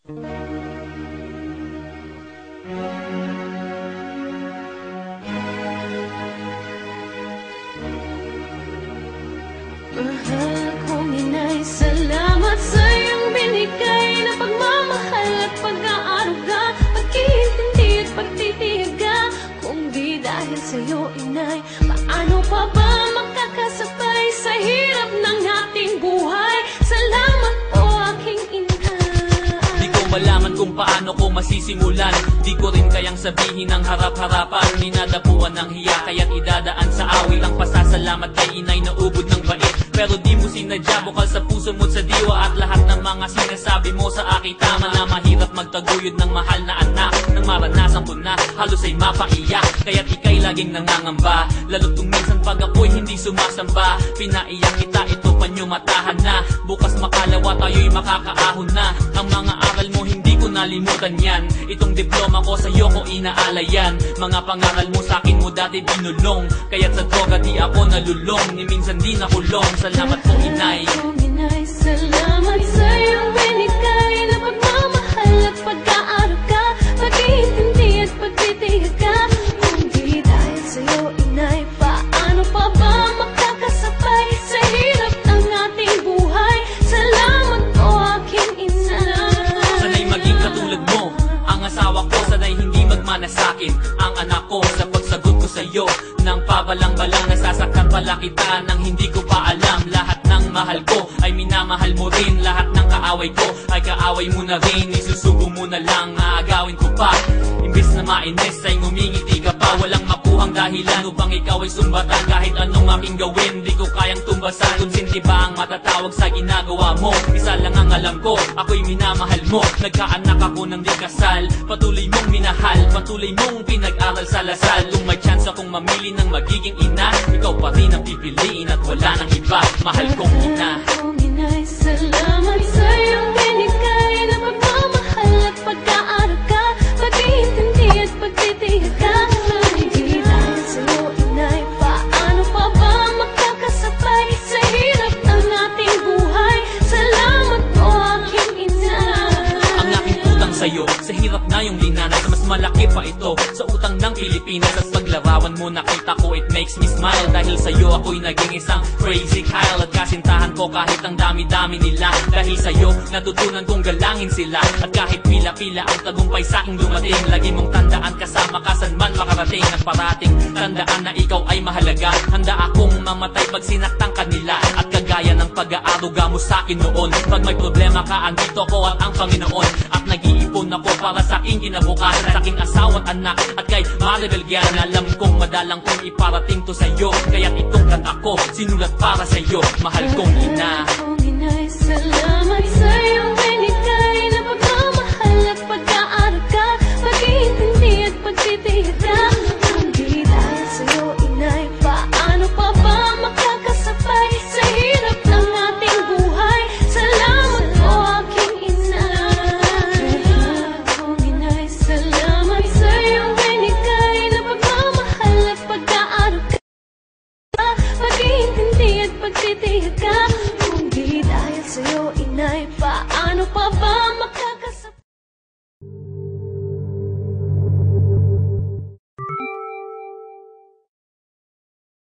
Mahal kong inay, salamat sa iyong binigay na pagmamahal at pag-aaruga, pag-iintindi at pagtitiyaga. Kung di dahil sa'yo, inay, paano pa ba makakasabay sa hirap ng ating buhay? Salamat po, aking inay. Di ko malaman kung paano ko masisimulan, di ko rin kayang sabihin ng harap-harapan. Ninadapuan ng hiya, kaya't idadaan sa awit ang pasasalamat kay inay na ubod ng bait. Pero di mo sinadya, bukal sa puso mo't sa diwa, at lahat ng mga sinasabi mo sa akin tama, na mahirap magtaguyod ng mahal na anak. Nang maranasan ko na, halos ay mapaiyak, kaya't ika'y laging nangangamba. Lalo't kung minsan pag ako'y hindi sumasamba, pinaiyak kita, ito panyumatahan na. Bukas makalawa tayo'y makakaahon na. Ang mga aral mo hindi ko nalimutan yan, itong diploma ko sa'yo ko inaalayan. Mga pangaral mo sa'kin mo dati binulong, kaya't sa droga di ako nalulong, ni minsan di nakulong. Salamat po, inay. Salamat sa iyong binigay na pagmamahal at pag-aaruga, pag-iintindi at pagtitiyaga. Kung di dahil sa'yo, inay, paano pa ba makakasabay sa hirap ng ating buhay? Salamat po, aking inay. Sana'y maging katulad mo ang asawa ko, sana'y hindi magmana sa'kin ang anak ko. Sa pagsagot ko sa'yo nang pabalang-balang, nasasaktan pala kita nang hindi ko pa alam. Lahat ng mahal ko ay minamahal mo rin, lahat ng kaaway ko ay kaaway mo na rin. Isusugo mo na lang, aagawin ko pa, imbis na mainis ay ngumingiti ka pa. Walang makuhang dahilan upang ikaw ay sumbatan, kahit anong aking gawin di ko kayang tumbasan. Konsinti ba ang matatawag sa ginagawa mo? Isa lang ang alam ko, ako'y minamahal mo. Nagkaanak ako ng di kasal, patuloy mong minahal, patuloy mong pinag-aral sa Lasal. Kung may chance akong mamili ng magiging ina, ikaw pa rin ang pipiliin at wala nang iba. Mahal kong ina. Salamat sa iyong binigay na pagmamahal at pag-aaruga, pag-iintindi at pagtitiyaga. Hindi dahil sa'yo, inay, paano pa ba makakasabay sa hirap ng ating buhay? Salamat po, aking inay. Ang aking utang sa'yo, sa hirap na yung linanas, mas malaki pa ito sa utang ng Pilipinas. At paglarawan mo nakita ko, it makes me smile, dahil sa'yo ako'y naging isang crazy Kyle. At kasintahan ko kahit ang dami-dami nila, dahil sa'yo natutunan kong galangin sila. At kahit pila-pila ang tagumpay sa'king dumating, lagi mong tandaan kasama ka saan man makarating. At parating tandaan na ikaw ay mahalaga, handa akong mamatay pag sinaktan kanila. At kagaya ng pag-aaruga mo sa'kin noon, pag may problema ka andito ko at ang Panginoon. At nag-iipon ako para sa aking kinabukasan, sa aking asawa at anak, at kay Maribel Guian. Alam kong madalang kong iparating to sa'yo, kaya't itong kanta ko sinulat para sa'yo. Mahal kong ina. Salamat sa iyong binigay na pagmamahal at pag-aaruga, pag-iintindi at pagtitiyaga. Kung di dahil sa'yo, inay, paano pa ba makakasabay sa hirap ng ating buhay? Salamat po, aking inay. Salamat sa iyong binigay na pagmamahal at pag-aaruga, pag-iintindi at pagtitiyaga. Kung di dahil sa'yo, inay, paano pa ba